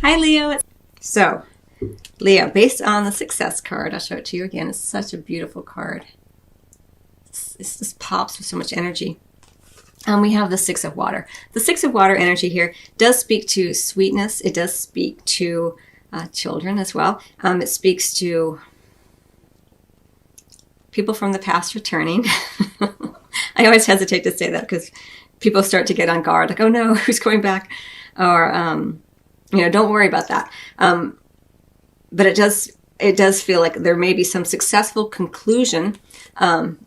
Hi, Leo. So, Leo, based on the success card, I'll show it to you again. It's such a beautiful card. It just pops with so much energy. We have the Six of Water. The Six of Water energy here does speak to sweetness. It does speak to children as well. It speaks to people from the past returning. I always hesitate to say that because people start to get on guard, like, oh no, who's going back? Or, don't worry about that. But it does feel like there may be some successful conclusion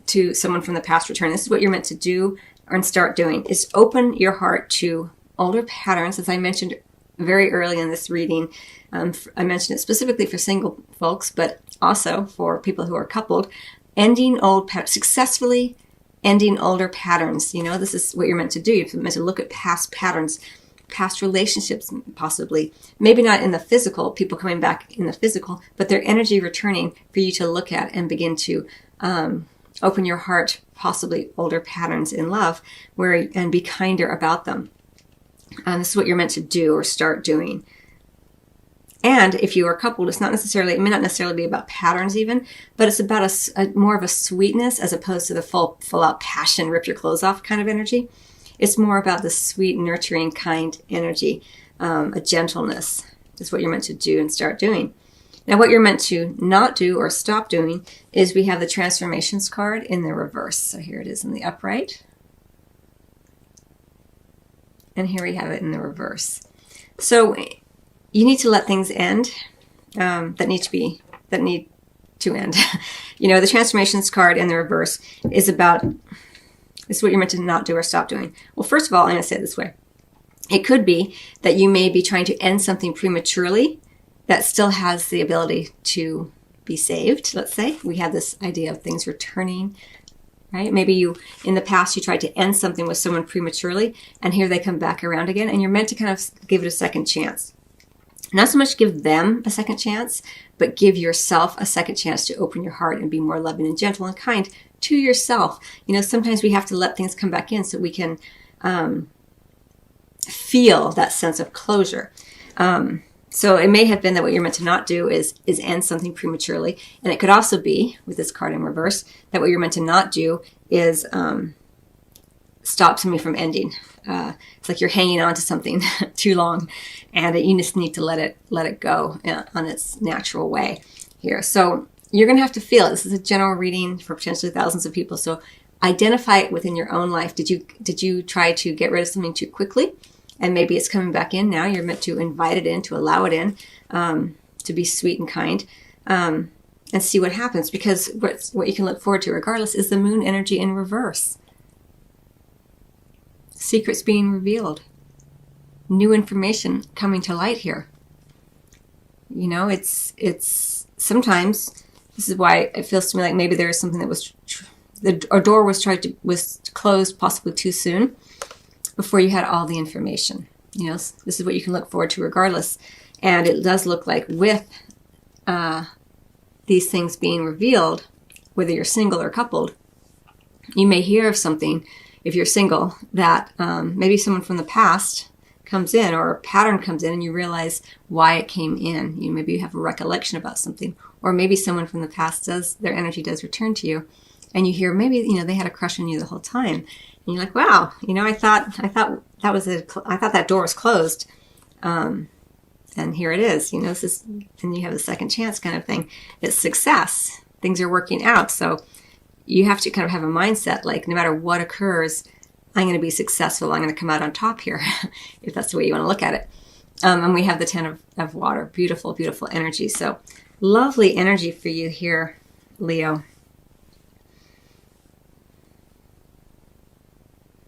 to someone from the past return. This is what you're meant to do and start doing, is open your heart to older patterns. As I mentioned very early in this reading, I mentioned it specifically for single folks, but also for people who are coupled, successfully ending older patterns. This is what you're meant to do. You're meant to look at past patterns, past relationships, possibly. Maybe not in the physical, people coming back in the physical, but their energy returning for you to look at and begin to open your heart, possibly older patterns in love, and be kinder about them. This is what you're meant to do or start doing. And if you are coupled, it may not necessarily be about patterns even, but it's about more of a sweetness as opposed to the full out passion, rip your clothes off kind of energy. It's more about the sweet, nurturing, kind energy, a gentleness is what you're meant to do and start doing. Now, what you're meant to not do or stop doing is we have the Transformations card in the reverse. So here it is in the upright. And here we have it in the reverse. So you need to let things end that need to end. The Transformations card in the reverse is what you're meant to not do or stop doing. Well, first of all, I'm going to say it this way. It could be that you may be trying to end something prematurely that still has the ability to be saved. Let's say we have this idea of things returning, right? Maybe in the past, you tried to end something with someone prematurely, and here they come back around again, and you're meant to kind of give it a second chance. Not so much give them a second chance, but give yourself a second chance to open your heart and be more loving and gentle and kind to yourself. Sometimes we have to let things come back in so we can feel that sense of closure. So it may have been that what you're meant to not do is end something prematurely. And it could also be, with this card in reverse, that what you're meant to not do is stop something from ending. It's like you're hanging on to something too long, and you just need to let it go on its natural way here. So you're going to have to feel it. This is a general reading for potentially thousands of people. So identify it within your own life. Did you try to get rid of something too quickly? And maybe it's coming back in now. You're meant to invite it in, to allow it in, to be sweet and kind, and see what happens. Because what you can look forward to regardless is the moon energy in reverse. Secrets being revealed. New information coming to light here. It's sometimes, this is why it feels to me like maybe there is something that was, a door was closed possibly too soon, before you had all the information. This is what you can look forward to regardless. And it does look like with these things being revealed, whether you're single or coupled, you may hear of something, if you're single, that maybe someone from the past comes in, or a pattern comes in, and you realize why it came in. Maybe you have a recollection about something, or maybe someone from the past their energy does return to you, and you hear maybe they had a crush on you the whole time. And you're like, wow, I thought that door was closed, and here it is. This is, and you have a second chance kind of thing. It's success. Things are working out. So you have to kind of have a mindset like, no matter what occurs, I'm going to be successful. I'm going to come out on top here, if that's the way you want to look at it. And we have the Ten of Water. Beautiful, beautiful energy. So lovely energy for you here, Leo.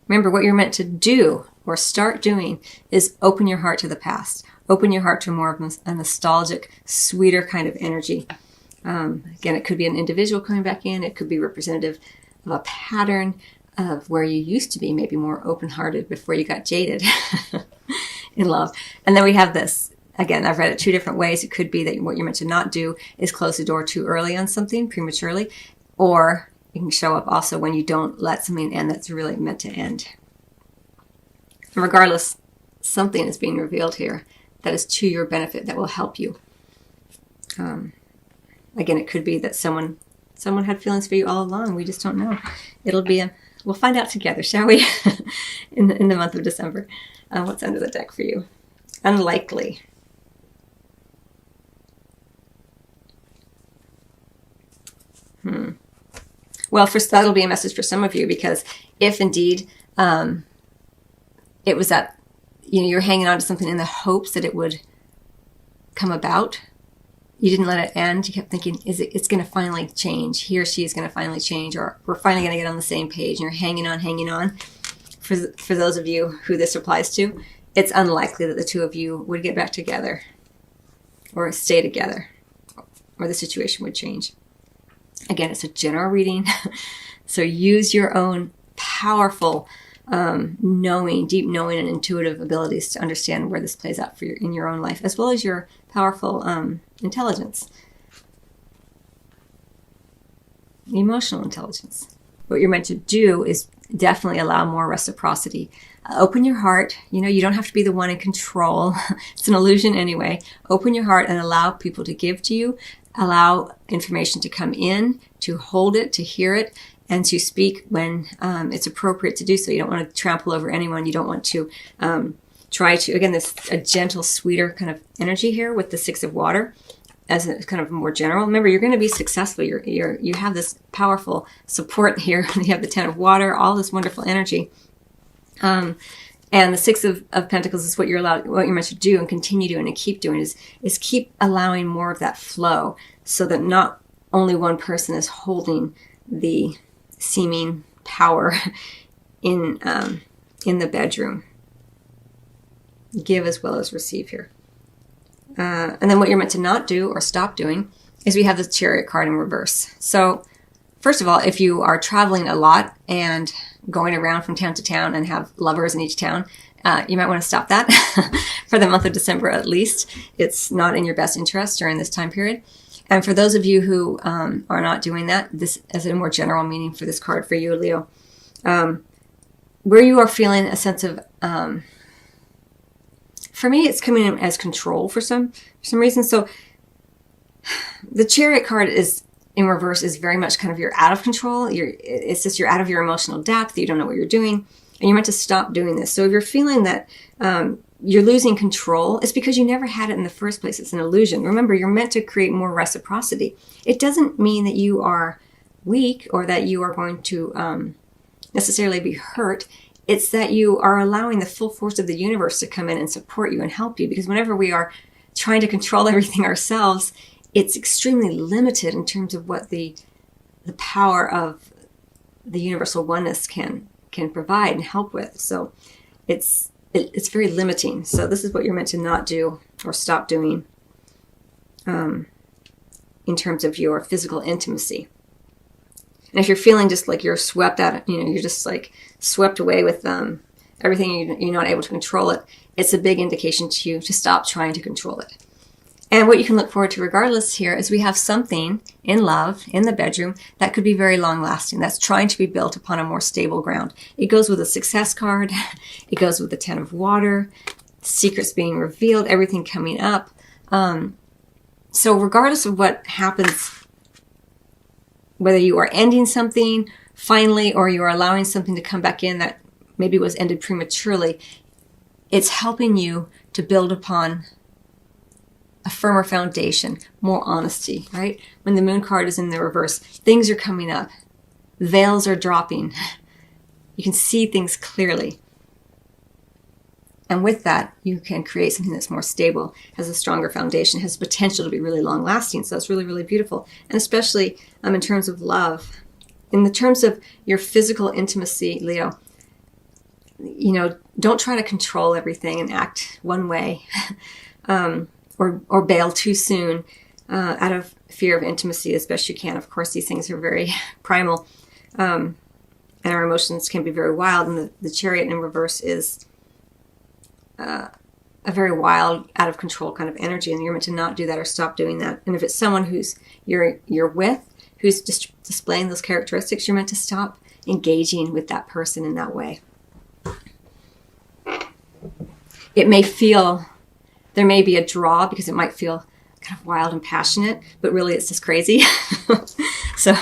Remember, what you're meant to do or start doing is open your heart to the past. Open your heart to more of a nostalgic, sweeter kind of energy. Again, it could be an individual coming back in. It could be representative of a pattern of where you used to be, maybe more open-hearted before you got jaded in love. And then we have this. Again, I've read it two different ways. It could be that what you're meant to not do is close the door too early on something, prematurely, or it can show up also when you don't let something end that's really meant to end. And regardless, something is being revealed here that is to your benefit, that will help you. Again, it could be that someone had feelings for you all along. We just don't know. We'll find out together, shall we? in the month of December. What's under the deck for you? Unlikely. Well, first, that'll be a message for some of you, because if indeed it was that, you're hanging on to something in the hopes that it would come about, you didn't let it end. You kept thinking, it's going to finally change. He or she is going to finally change, or we're finally going to get on the same page. And you're hanging on. For those of you who this applies to, it's unlikely that the two of you would get back together or stay together, or the situation would change. Again, it's a general reading. So use your own powerful deep knowing and intuitive abilities to understand where this plays out in your own life, as well as your powerful intelligence, emotional intelligence. What you're meant to do is definitely allow more reciprocity. Open your heart. You don't have to be the one in control. It's an illusion anyway. Open your heart and allow people to give to you. Allow information to come in, to hold it, to hear it, and to speak when it's appropriate to do so. You don't want to trample over anyone. You don't want to try to, again, a gentle, sweeter kind of energy here with the Six of Water as a kind of more general. Remember, you're going to be successful. You have this powerful support here. You have the Ten of Water, all this wonderful energy. And the Six of Pentacles is what you're meant to do and continue doing and keep doing is keep allowing more of that flow, so that not only one person is holding the seeming power in the bedroom. Give as well as receive here. And then what you're meant to not do or stop doing is we have the Chariot card in reverse. So first of all, if you are traveling a lot and going around from town to town and have lovers in each town, you might want to stop that for the month of December at least. It's not in your best interest during this time period. And for those of you who are not doing that, this is a more general meaning for this card for you, Leo. Where you are feeling a sense of, for me, it's coming in as control for some reason. So the Chariot card is in reverse is very much kind of you're out of control. It's just you're out of your emotional depth. You don't know what you're doing, and you're meant to stop doing this. So if you're feeling that you're losing control, it's because you never had it in the first place. It's an illusion. Remember, you're meant to create more reciprocity. It doesn't mean that you are weak or that you are going to necessarily be hurt. It's that you are allowing the full force of the universe to come in and support you and help you. Because whenever we are trying to control everything ourselves, it's extremely limited in terms of what the power of the universal oneness can provide and help with. So it's very limiting. So this is what you're meant to not do or stop doing in terms of your physical intimacy. And if you're feeling just like you're swept out, you're just like swept away with everything, you're not able to control it, it's a big indication to you to stop trying to control it. And what you can look forward to regardless here is we have something in love, in the bedroom, that could be very long lasting. That's trying to be built upon a more stable ground. It goes with a Success card. It goes with the Ten of Water, secrets being revealed, everything coming up. So regardless of what happens, whether you are ending something finally or you are allowing something to come back in that maybe was ended prematurely, it's helping you to build upon a firmer foundation, more honesty, right? When the Moon card is in the reverse, things are coming up. Veils are dropping. You can see things clearly. And with that, you can create something that's more stable, has a stronger foundation, has potential to be really long lasting. So it's really, really beautiful. And especially in terms of love, in the terms of your physical intimacy, Leo, don't try to control everything and act one way. Or bail too soon out of fear of intimacy as best you can. Of course, these things are very primal, and our emotions can be very wild. And the Chariot in reverse is a very wild, out of control kind of energy, and you're meant to not do that or stop doing that. And if it's someone who's you're with, who's displaying those characteristics, you're meant to stop engaging with that person in that way. It may feel There may be a draw because it might feel kind of wild and passionate, but really it's just crazy. So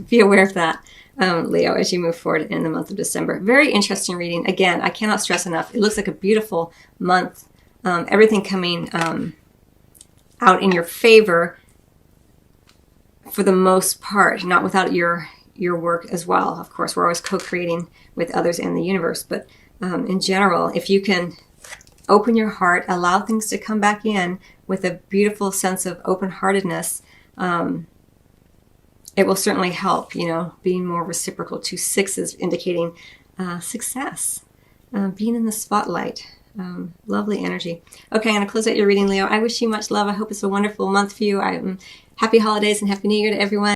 be aware of that, Leo, as you move forward in the month of December. Very interesting reading. Again, I cannot stress enough. It looks like a beautiful month. Everything coming out in your favor for the most part, not without your work as well. Of course, we're always co-creating with others in the universe, but in general, if you can open your heart, allow things to come back in with a beautiful sense of open-heartedness, it will certainly help, being more reciprocal. 2 6s indicating success, being in the spotlight. Lovely energy. Okay, I'm going to close out your reading, Leo. I wish you much love. I hope it's a wonderful month for you. Happy holidays and Happy New Year to everyone.